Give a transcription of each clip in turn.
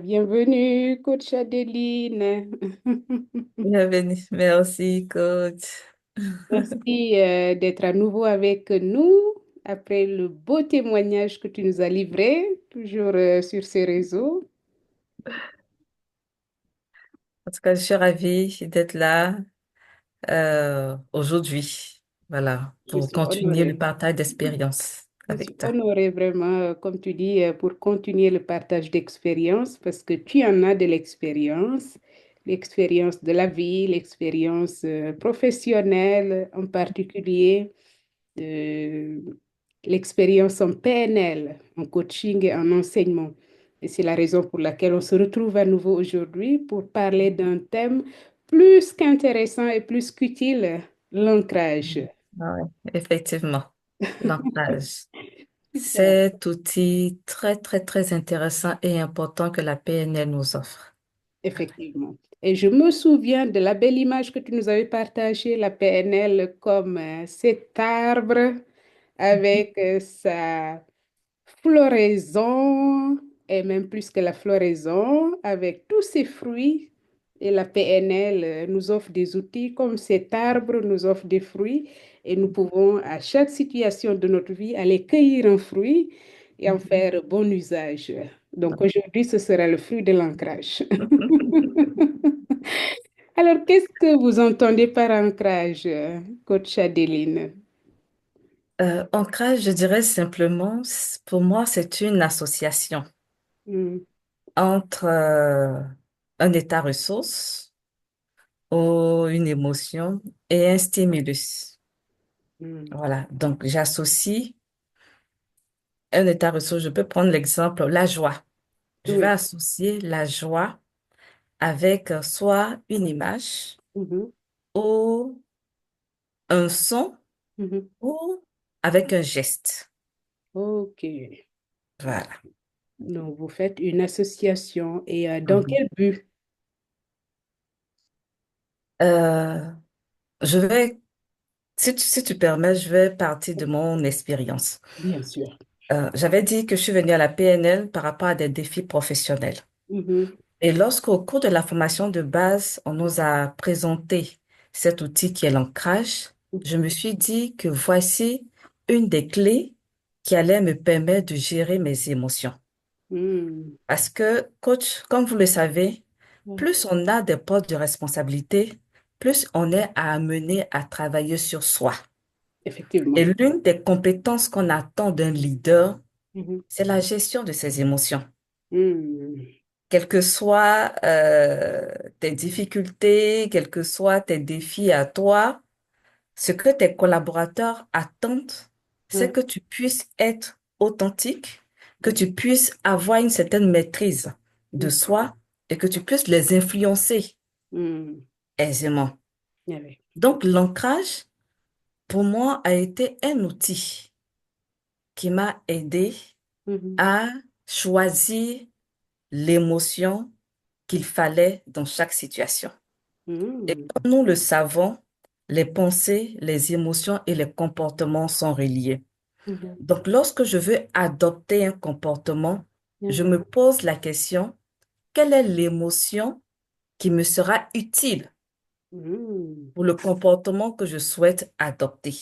Bienvenue, coach Adeline. Bienvenue. Merci, coach. Merci d'être à nouveau avec nous après le beau témoignage que tu nous as livré, toujours sur ces réseaux. En tout cas, je suis ravie d'être là aujourd'hui. Voilà, Je pour suis continuer le honorée. partage d'expérience Je suis avec toi. honorée vraiment, comme tu dis, pour continuer le partage d'expérience parce que tu en as de l'expérience de la vie, l'expérience professionnelle en particulier. De l'expérience en PNL, en coaching et en enseignement. Et c'est la raison pour laquelle on se retrouve à nouveau aujourd'hui pour parler d'un thème plus qu'intéressant et plus qu'utile, l'ancrage. Ah ouais, effectivement, l'ancrage. Super. Cet outil très, très, très intéressant et important que la PNL nous offre. Effectivement. Et je me souviens de la belle image que tu nous avais partagée, la PNL comme cet arbre avec sa floraison, et même plus que la floraison, avec tous ses fruits. Et la PNL nous offre des outils comme cet arbre nous offre des fruits et nous pouvons à chaque situation de notre vie aller cueillir un fruit et en faire bon usage. Donc aujourd'hui, ce sera le fruit de l'ancrage. Alors, qu'est-ce que vous entendez par ancrage, coach Adeline? Ancrage, je dirais simplement, pour moi, c'est une association Hmm, entre un état ressource ou une émotion et un stimulus. hmm. Voilà, donc j'associe un état ressource. Je peux prendre l'exemple, la joie. Je vais Oui. associer la joie avec soit une image Mhm, ou un son mhm. ou avec un geste. Ok. Voilà. Donc, vous faites une association et dans Mhm. quel but? Euh, je vais, si tu permets, je vais partir de mon expérience. Bien sûr. J'avais dit que je suis venue à la PNL par rapport à des défis professionnels. Mhm, Et lorsqu'au cours de la formation de base, on nous a présenté cet outil qui est l'ancrage, je me suis dit que voici une des clés qui allait me permettre de gérer mes émotions. mhm. Parce que, coach, comme vous le savez, Ouais, plus on a des postes de responsabilité, plus on est amené à travailler sur soi. Et effectivement. l'une des compétences qu'on attend d'un leader, Mhm, c'est la gestion de ses émotions. mhm, Quelles que soient tes difficultés, quels que soient tes défis à toi, ce que tes collaborateurs attendent, c'est ouais, que tu puisses être authentique, que tu puisses avoir une certaine maîtrise de mhm, soi et que tu puisses les influencer mhm. aisément. Ah oui. Donc, l'ancrage, pour moi, a été un outil qui m'a aidé Mhm, à choisir l'émotion qu'il fallait dans chaque situation. Et mhm, comme nous le savons, les pensées, les émotions et les comportements sont reliés. mhm. Donc, lorsque je veux adopter un comportement, Ah je oui. me pose la question, quelle est l'émotion qui me sera utile Mhm, pour le comportement que je souhaite adopter?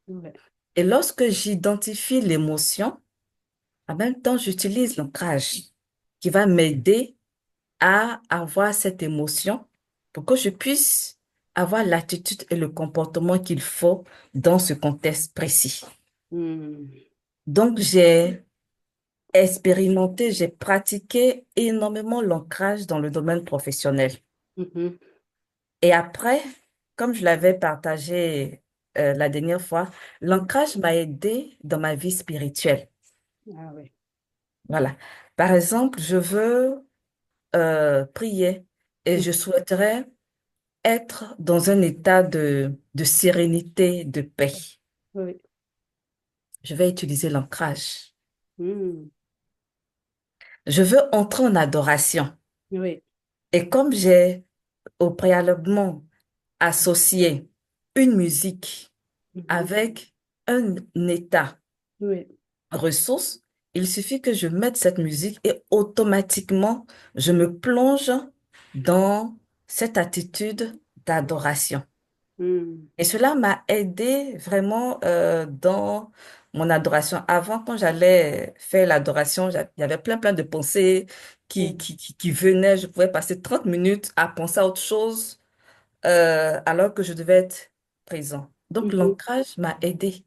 ouais. Et lorsque j'identifie l'émotion, en même temps, j'utilise l'ancrage qui va m'aider à avoir cette émotion pour que je puisse avoir l'attitude et le comportement qu'il faut dans ce contexte précis. Mhm, Donc, j'ai expérimenté, j'ai pratiqué énormément l'ancrage dans le domaine professionnel. mhm. Et après, comme je l'avais partagé la dernière fois, l'ancrage m'a aidé dans ma vie spirituelle. Ah oui. Voilà. Par exemple, je veux prier et Mhm, je souhaiterais être dans un état de sérénité, de paix. oui. Je vais utiliser l'ancrage. Mhm, Je veux entrer en adoration. oui. Et comme j'ai au préalablement associé une musique Mhm, avec un état oui. ressource, Il suffit que je mette cette musique et automatiquement, je me plonge dans cette attitude d'adoration. Hmm. Et cela m'a aidé vraiment dans mon adoration. Avant, quand j'allais faire l'adoration, il y avait plein de pensées qui venaient. Je pouvais passer 30 minutes à penser à autre chose alors que je devais être présent. Donc, Mhm. l'ancrage m'a aidé.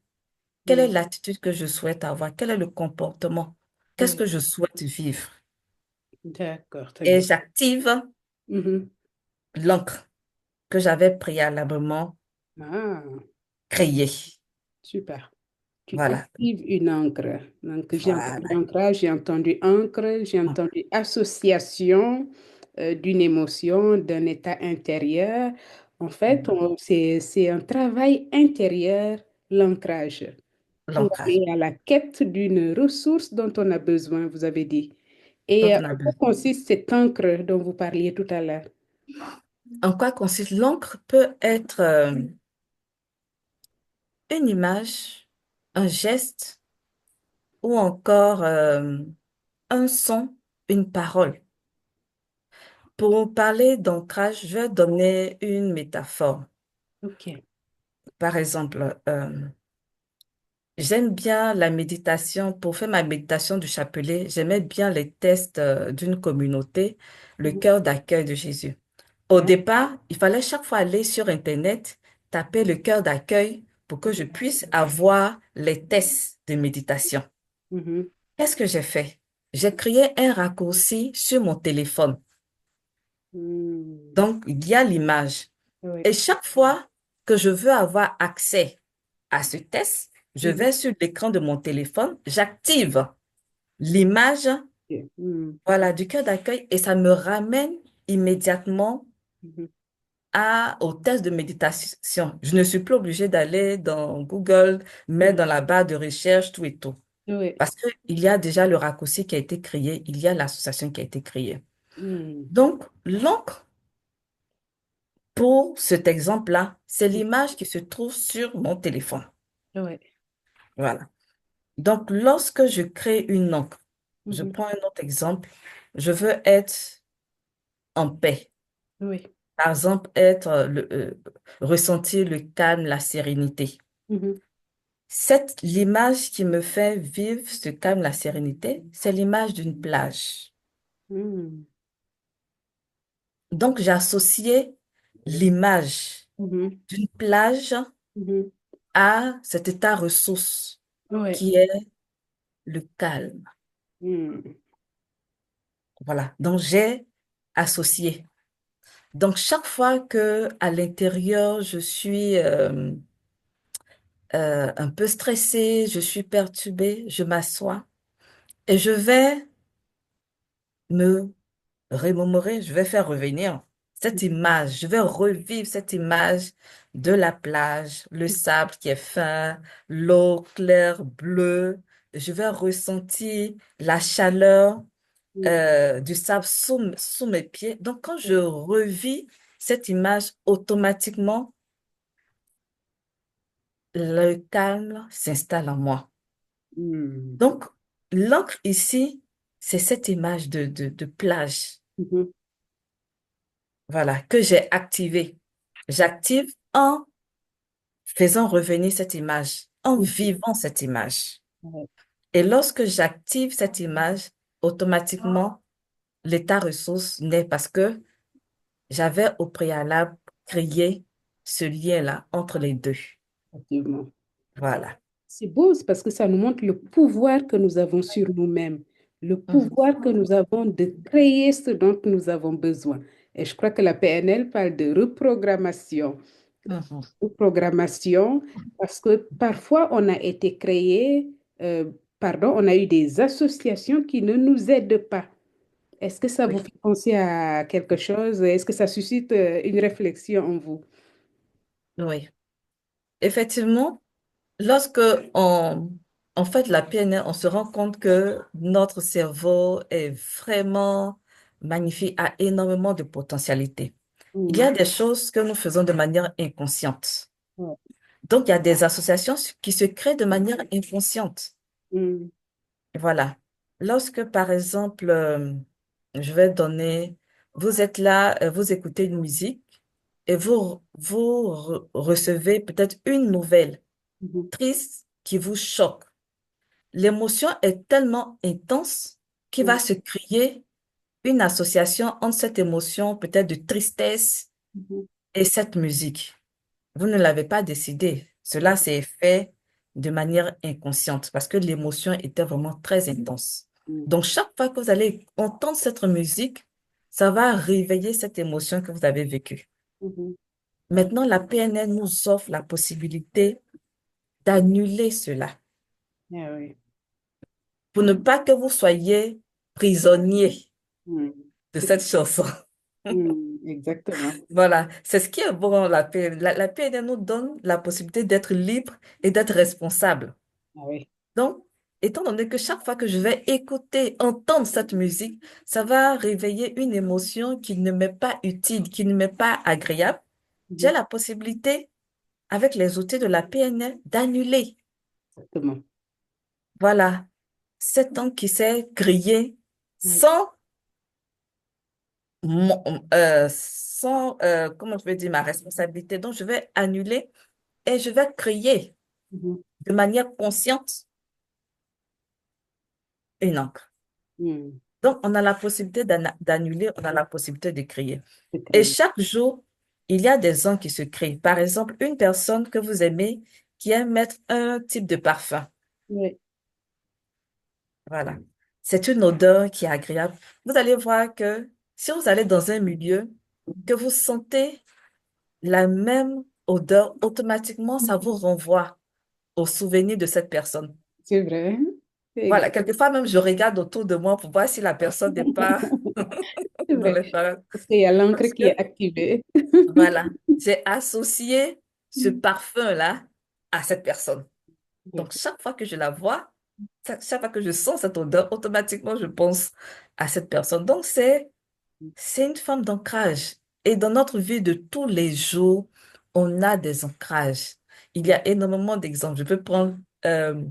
Quelle est Hmm. l'attitude que je souhaite avoir? Quel est le comportement? Qu'est-ce Ouais. que je souhaite vivre? D'accord, très Et bien. j'active Mhm. l'encre que j'avais préalablement Ah, créée. super. Tu Voilà, actives une encre. Donc, j'ai entendu voilà. ancrage, j'ai entendu encre, j'ai entendu association d'une émotion, d'un état intérieur. En fait, c'est un travail intérieur, l'ancrage, pour L'ancrage aller à la quête d'une ressource dont on a besoin, vous avez dit. dont Et on a en quoi besoin. consiste cette encre dont vous parliez tout à l'heure? En quoi consiste l'encre peut être une image, un geste ou encore un son, une parole. Pour parler d'ancrage, je vais donner une métaphore. OK. Par exemple, j'aime bien la méditation. Pour faire ma méditation du chapelet, j'aimais bien les tests d'une communauté, le Mhm. cœur d'accueil de Jésus. Au Ah, départ, il fallait chaque fois aller sur Internet, taper le cœur d'accueil pour que je puisse avoir les tests de méditation. mhm. Qu'est-ce que j'ai fait? J'ai créé un raccourci sur mon téléphone. Hmm. Donc, il y a l'image. Oui. Et chaque fois que je veux avoir accès à ce test, je Mhm. vais sur l'écran de mon téléphone, j'active l'image, OK. Hmm. voilà, du cœur d'accueil et ça me ramène immédiatement Mhm. au test de méditation. Je ne suis plus obligée d'aller dans Google, mettre dans la barre de recherche, tout et tout. Oui. Parce qu'il y a déjà le raccourci qui a été créé, il y a l'association qui a été créée. Hmm. Donc, l'encre, pour cet exemple-là, c'est l'image qui se trouve sur mon téléphone. Oui. Voilà. Donc, lorsque je crée une encre, je Mhm. prends un autre exemple, je veux être en paix. Oui. Par exemple, être ressentir le calme, la sérénité. Mhm. L'image qui me fait vivre ce calme, la sérénité, c'est l'image d'une plage. Hmm. Donc, j'ai associé l'image Mhm. d'une plage Mhm. à cet état ressource Oui. qui est le calme. Hmm. Voilà. Donc, j'ai associé. Donc, chaque fois que à l'intérieur, je suis un peu stressée, je suis perturbée, je m'assois et je vais me remémorer, je vais faire revenir cette image, je vais revivre cette image de la plage, le sable qui est fin, l'eau claire, bleue. Je vais ressentir la chaleur Hmm. du sable sous mes pieds. Donc, quand je revis cette image, automatiquement, le calme s'installe en moi. Hmm. Donc, l'encre ici, c'est cette image de plage, Mhm. voilà, que j'ai activée. J'active en faisant revenir cette image, en Mhm. vivant cette image. Ouais. Et lorsque j'active cette image, automatiquement, l'état ressource naît parce que j'avais au préalable créé ce lien-là entre les deux. Effectivement. Voilà. C'est beau, c'est parce que ça nous montre le pouvoir que nous avons sur nous-mêmes, le Mhm. pouvoir que nous avons de créer ce dont nous avons besoin. Et je crois que la PNL parle de reprogrammation. Mhm. Reprogrammation, parce que parfois on a été créé, pardon, on a eu des associations qui ne nous aident pas. Est-ce que ça vous Oui, fait penser à quelque chose? Est-ce que ça suscite une réflexion en vous? oui. Effectivement, lorsque on fait la PNL, on se rend compte que notre cerveau est vraiment magnifique, a énormément de potentialité. Il y Mm. a des choses que nous faisons de manière inconsciente. Ouais. Donc, il y a des associations qui se créent de manière inconsciente. Mm. Voilà. Lorsque, par exemple, je vais donner, vous êtes là, vous écoutez une musique et vous recevez peut-être une nouvelle Mhm. triste qui vous choque. L'émotion est tellement intense qu'il va Ouais. se créer une association entre cette émotion peut-être de tristesse Mhm. et cette musique. Vous ne l'avez pas décidé. Cela Ouais. s'est fait de manière inconsciente parce que l'émotion était vraiment très intense. Mhm. Donc, chaque fois que vous allez entendre cette musique, ça va réveiller cette émotion que vous avez vécue. Mhm. Maintenant, la PNL nous offre la possibilité d'annuler cela Ah oui. pour ne pas que vous soyez prisonnier Mhm. de cette chanson. Mhm. Exactement. Voilà, c'est ce qui est bon, la PNL. La PNL nous donne la possibilité d'être libre et d'être responsable. Ah oui. Donc, étant donné que chaque fois que je vais écouter, entendre cette musique, ça va réveiller une émotion qui ne m'est pas utile, qui ne m'est pas agréable, j'ai Mhm. la possibilité, avec les outils de la PNL, d'annuler. Exactement. Voilà, cet temps qui s'est grillé Oui. sans, sans comment je vais dire, ma responsabilité. Donc, je vais annuler et je vais créer Mhm. de manière consciente une encre. Mhm. Donc, on a la possibilité d'annuler, on a la possibilité de créer. C'est Et créé. chaque jour, il y a des gens qui se créent. Par exemple, une personne que vous aimez qui aime mettre un type de parfum. Oui. Voilà. C'est une odeur qui est agréable. Vous allez voir que si vous allez dans un milieu, que vous sentez la même odeur, automatiquement, ça vous renvoie au souvenir de cette personne. C'est vrai. C'est Voilà. exact. Quelquefois même, je regarde autour de moi pour voir si la personne n'est pas C'est dans vrai. les parages. Parce qu'il y a l'encre Parce qui est que activée. voilà, j'ai associé ce parfum-là à cette personne. Donc, chaque fois que je la vois, chaque fois que je sens cette odeur, automatiquement, je pense à cette personne. Donc, c'est une forme d'ancrage. Et dans notre vie de tous les jours, on a des ancrages. Il y a énormément d'exemples. Je peux prendre euh,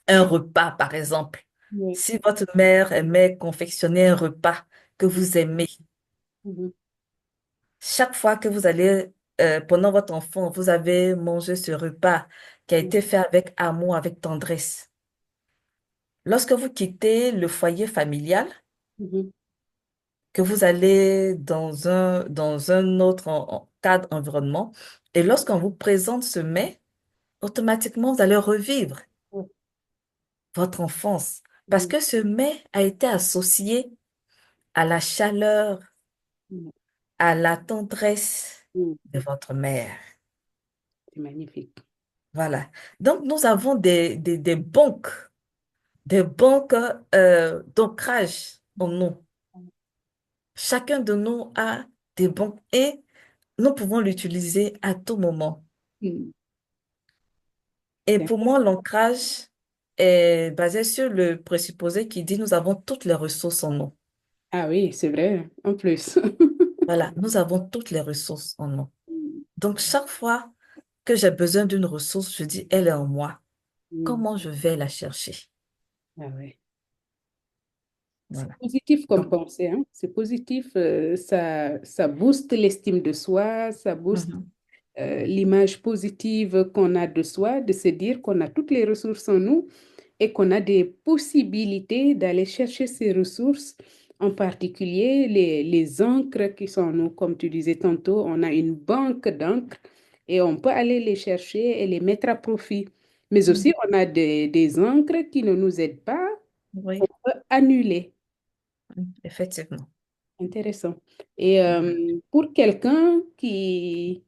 un repas, par exemple. Oui. Si votre mère aimait confectionner un repas que vous aimez, Mhm. chaque fois que vous allez, pendant votre enfant, vous avez mangé ce repas qui a été fait avec amour, avec tendresse. Lorsque vous quittez le foyer familial, Mhm. que vous allez dans un autre cadre environnement, et lorsqu'on vous présente ce mets, automatiquement, vous allez revivre Oui. votre enfance. Parce Mhm. que ce mets a été associé à la chaleur, Mhm. à la tendresse Mhm. de votre mère. C'est magnifique. Voilà. Donc, nous avons des banques d'ancrage en nous. Chacun de nous a des banques et nous pouvons l'utiliser à tout moment. Mhm. Et C'est pour important. moi, l'ancrage est basé sur le présupposé qui dit nous avons toutes les ressources en nous. Ah oui, c'est vrai, en plus. Voilà, nous avons toutes les ressources en nous. Donc, chaque fois que j'ai besoin d'une ressource, je dis, elle est en moi. Mhm. Comment je vais la chercher? Ah ouais. C'est Voilà. positif comme Donc, pensée, hein. C'est positif, ça booste l'estime de soi, ça booste mhm, l'image positive qu'on a de soi, de se dire qu'on a toutes les ressources en nous et qu'on a des possibilités d'aller chercher ces ressources, en particulier les encres qui sont en nous. Comme tu disais tantôt, on a une banque d'encres et on peut aller les chercher et les mettre à profit. Mais aussi, mhm, on a des encres qui ne nous aident pas, on oui, peut annuler. effectivement. Intéressant. Et Mhm, pour quelqu'un qui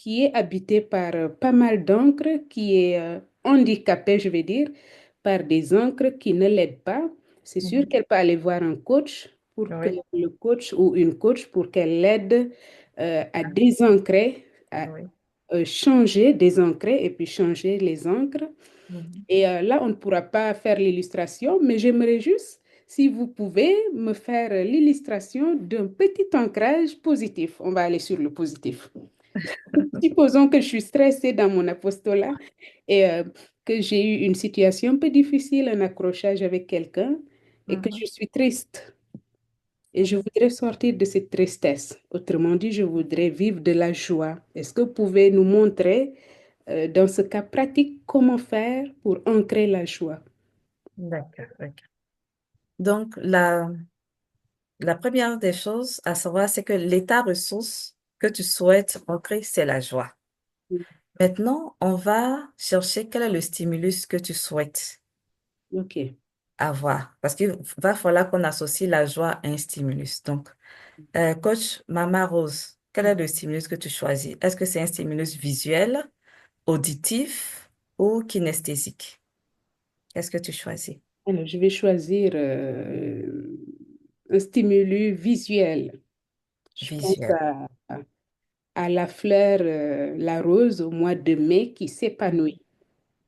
est habité par pas mal d'encre, qui est handicapé, je vais dire, par des encres qui ne l'aident pas, c'est sûr mhm, qu'elle peut aller voir un coach pour que oui, le coach ou une coach pour qu'elle l'aide à ah, désancrer, à oui, changer, désancrer et puis changer les encres. mhm. Et là, on ne pourra pas faire l'illustration, mais j'aimerais juste, si vous pouvez, me faire l'illustration d'un petit ancrage positif. On va aller sur le positif. Supposons que je suis stressée dans mon apostolat et que j'ai eu une situation un peu difficile, un accrochage avec quelqu'un, et que Mhm. je suis triste. Et je voudrais sortir de cette tristesse. Autrement dit, je voudrais vivre de la joie. Est-ce que vous pouvez nous montrer, dans ce cas pratique, comment faire pour ancrer la joie? D'accord, ok. Donc, la première des choses à savoir, c'est que l'état ressource que tu souhaites ancrer, c'est la joie. Maintenant, on va chercher quel est le stimulus que tu souhaites OK. avoir. Parce qu'il va falloir qu'on associe la joie à un stimulus. Donc, coach Mama Rose, quel est le stimulus que tu choisis? Est-ce que c'est un stimulus visuel, auditif ou kinesthésique? Qu'est-ce que tu choisis? Alors, je vais choisir un stimulus visuel. Je pense Visuel. à la fleur, la rose au mois de mai qui s'épanouit.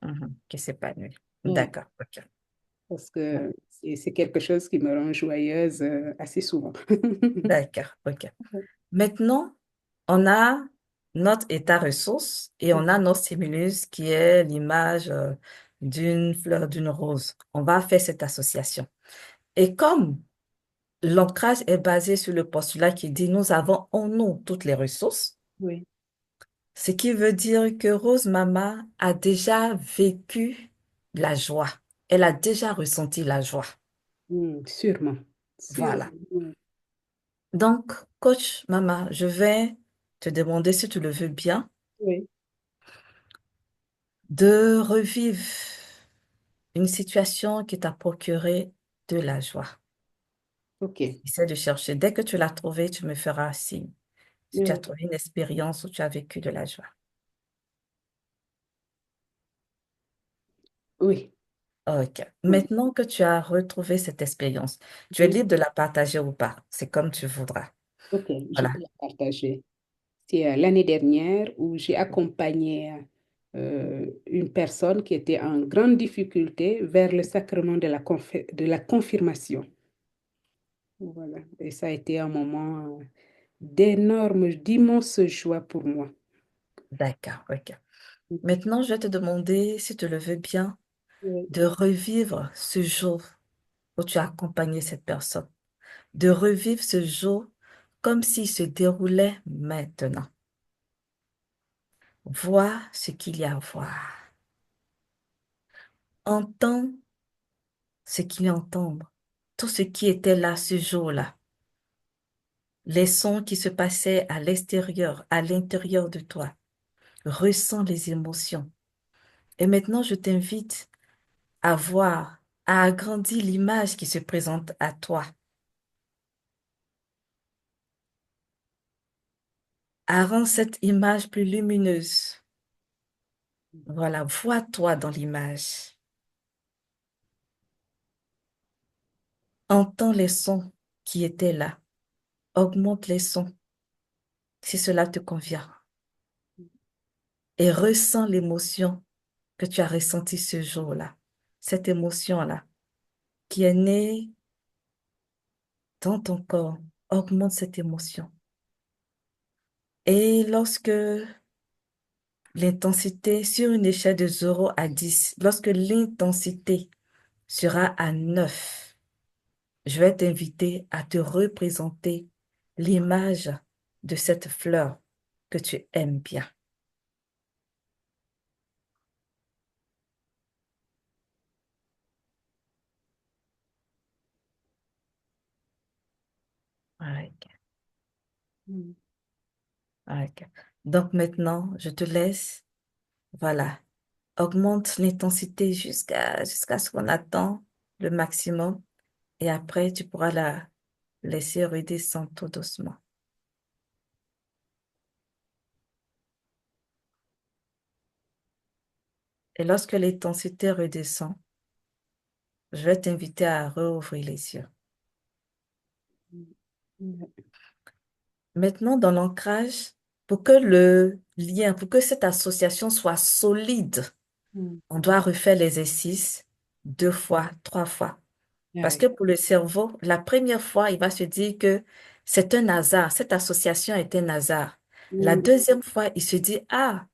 Mhm. Qui s'épanouit. Ouais, D'accord, ok. parce que c'est quelque chose qui me rend joyeuse assez souvent. D'accord, ok. Maintenant, on a notre état ressource et on a notre stimulus qui est l'image d'une fleur, d'une rose. On va faire cette association. Et comme l'ancrage est basé sur le postulat qui dit nous avons en nous toutes les ressources, Oui. ce qui veut dire que Rose Mama a déjà vécu la joie. Elle a déjà ressenti la joie. Sûrement. Voilà. Sûrement. Donc, coach Mama, je vais te demander, si tu le veux bien, Oui. de revivre une situation qui t'a procuré de la joie. OK. Essaie de chercher. Dès que tu l'as trouvé, tu me feras signe. Si tu as Euh, trouvé une expérience où tu as vécu de la joie. oui. Ok. Mm. Maintenant que tu as retrouvé cette expérience, tu es Mhm. libre de la partager ou pas. C'est comme tu voudras. OK, je Voilà. peux la partager. C'est l'année dernière où j'ai accompagné une personne qui était en grande difficulté vers le sacrement de de la confirmation. Voilà. Et ça a été un moment d'immense joie pour moi. D'accord. Ok. Maintenant, je vais te demander, si tu le veux bien, Oui. de revivre ce jour où tu as accompagné cette personne. De revivre ce jour comme s'il se déroulait maintenant. Vois ce qu'il y a à voir. Entends ce qu'il y a à entendre. Tout ce qui était là ce jour-là. Les sons qui se passaient à l'extérieur, à l'intérieur de toi. Ressens les émotions. Et maintenant, je t'invite à voir, à agrandir l'image qui se présente à toi, à rendre cette image plus lumineuse. Voilà, vois-toi dans l'image. Entends les sons qui étaient là. Augmente les sons si cela te convient. Et ressens l'émotion que tu as ressentie ce jour-là. Cette émotion-là qui est née dans ton corps. Augmente cette émotion. Et lorsque l'intensité, sur une échelle de 0 à 10, lorsque l'intensité sera à 9, je vais t'inviter à te représenter l'image de cette fleur que tu aimes bien. Ok, Mm. ok. Donc maintenant, je te laisse, voilà, augmente l'intensité jusqu'à ce qu'on attend le maximum et après tu pourras la laisser redescendre tout doucement. Et lorsque l'intensité redescend, je vais t'inviter à rouvrir les yeux. Mm. Maintenant, dans l'ancrage, pour que le lien, pour que cette association soit solide, Mm. on doit refaire l'exercice 2 fois, 3 fois. Parce que Ouais. pour le cerveau, la première fois, il va se dire que c'est un hasard, cette association est un hasard. La Mm. deuxième fois, il se dit, ah,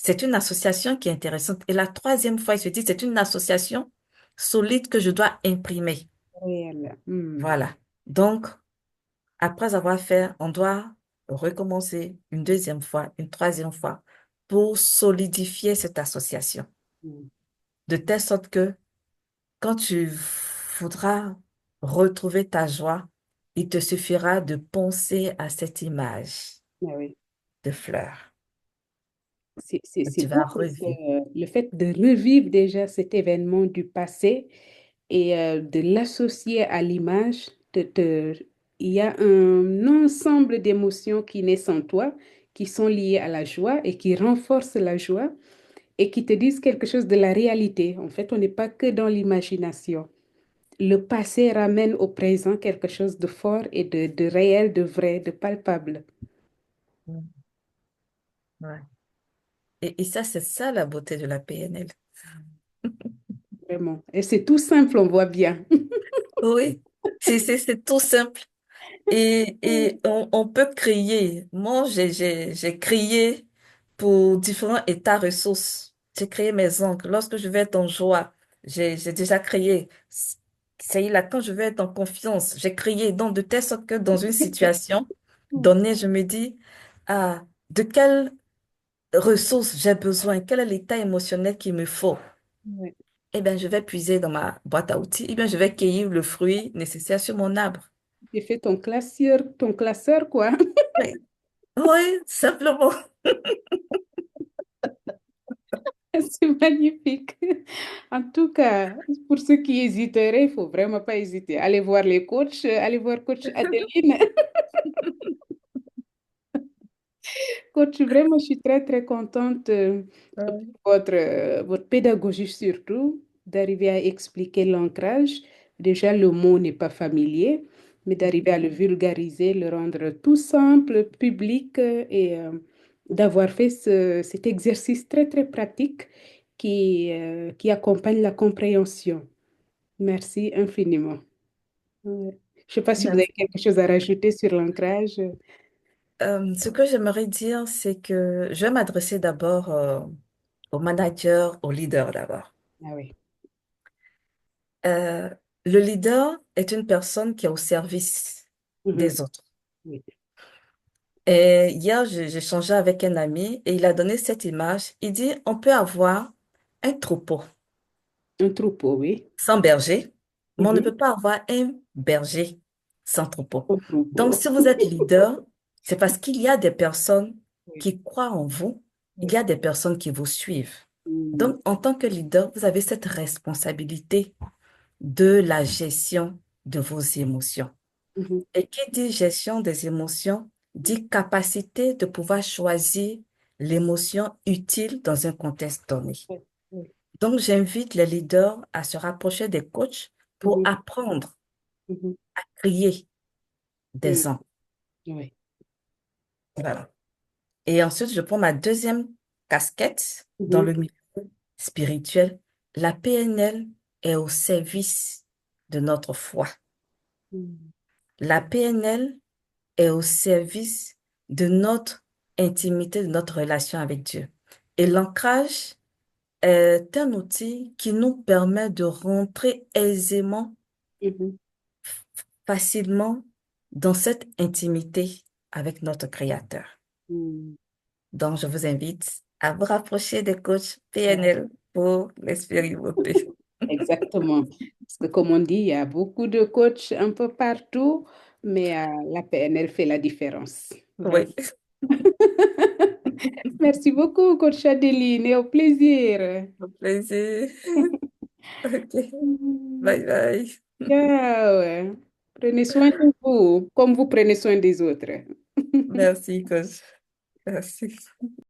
c'est une association qui est intéressante. Et la troisième fois, il se dit, c'est une association solide que je dois imprimer. Réel. Hmm. Voilà. Donc, après avoir fait, on doit recommencer une deuxième fois, une troisième fois pour solidifier cette association. Hmm. De telle sorte que quand tu voudras retrouver ta joie, il te suffira de penser à cette image Ah oui. de fleurs. Et C'est tu beau vas parce que revivre. le fait de revivre déjà cet événement du passé et de l'associer à l'image, il y a un ensemble d'émotions qui naissent en toi, qui sont liées à la joie et qui renforcent la joie et qui te disent quelque chose de la réalité. En fait, on n'est pas que dans l'imagination. Le passé ramène au présent quelque chose de fort et de réel, de vrai, de palpable. Mm. Ouais. Et ça, c'est ça la beauté de la PNL. Vraiment. Et c'est tout simple, on voit bien. Oui, c'est tout simple. Et on peut crier. Moi, j'ai crié pour différents états ressources. J'ai créé mes ongles. Lorsque je vais être en joie, j'ai déjà crié. Ça y est, là, quand je vais être en confiance, j'ai crié. Donc, de telle sorte que dans une situation donnée, je me dis, ah, de quelles ressources j'ai besoin? Quel est l'état émotionnel qu'il me faut? Ouais. Eh bien, je vais puiser dans ma boîte à outils. Eh bien, je vais cueillir le fruit nécessaire sur mon arbre. J'ai fait ton classeur, quoi. Oui, oui, simplement. C'est magnifique. En tout cas, pour ceux qui hésiteraient, il faut vraiment pas hésiter. Allez voir les coachs, allez voir coach Adeline. Coach, vraiment, je suis très, très contente de votre pédagogie surtout, d'arriver à expliquer l'ancrage. Déjà, le mot n'est pas familier, mais d'arriver à le vulgariser, le rendre tout simple, public et d'avoir fait cet exercice très, très pratique qui accompagne la compréhension. Merci infiniment. Ouais. Je ne sais pas si vous avez Merci. quelque chose à rajouter sur l'ancrage. Ce que j'aimerais dire, c'est que je vais m'adresser d'abord au manager, au leader d'abord. Ah oui. Euh, le leader est une personne qui est au service Mhm. des autres. Oui. Et hier, j'ai échangé avec un ami et il a donné cette image. Il dit, on peut avoir un troupeau Un troupeau, oui. sans berger, mais on ne Mhm. peut pas avoir un berger sans troupeau. Un Donc, troupeau. si vous êtes leader, c'est parce qu'il y a des personnes Oui. qui croient en vous, il y Oui. a des personnes qui vous suivent. Mm. Donc, en tant que leader, vous avez cette responsabilité de la gestion de vos émotions. Mhm. Et qui dit gestion des émotions, dit capacité de pouvoir choisir l'émotion utile dans un contexte donné. Oui. Oui. Donc, j'invite les leaders à se rapprocher des coachs pour Mhm. apprendre Mhm. à créer Mm. des ans. Oui. Voilà. Et ensuite, je prends ma deuxième casquette dans Mhm. le milieu spirituel. La PNL est au service de notre foi. Mm. La PNL est au service de notre intimité, de notre relation avec Dieu. Et l'ancrage est un outil qui nous permet de rentrer aisément, Mhm. facilement dans cette intimité avec notre Créateur. Mm. Donc, je vous invite à vous rapprocher des coachs Ouais. PNL pour l'expérimenter. Exactement. Parce que comme on dit, il y a beaucoup de coachs un peu partout, mais la PNL fait la différence. Vraiment. Oui, Merci beaucoup, coach Adeline, et au plaisir. au plaisir. Ok, Mm. bye bye. Ciao. Prenez soin de vous, comme vous prenez soin des autres. Merci, coach. Merci.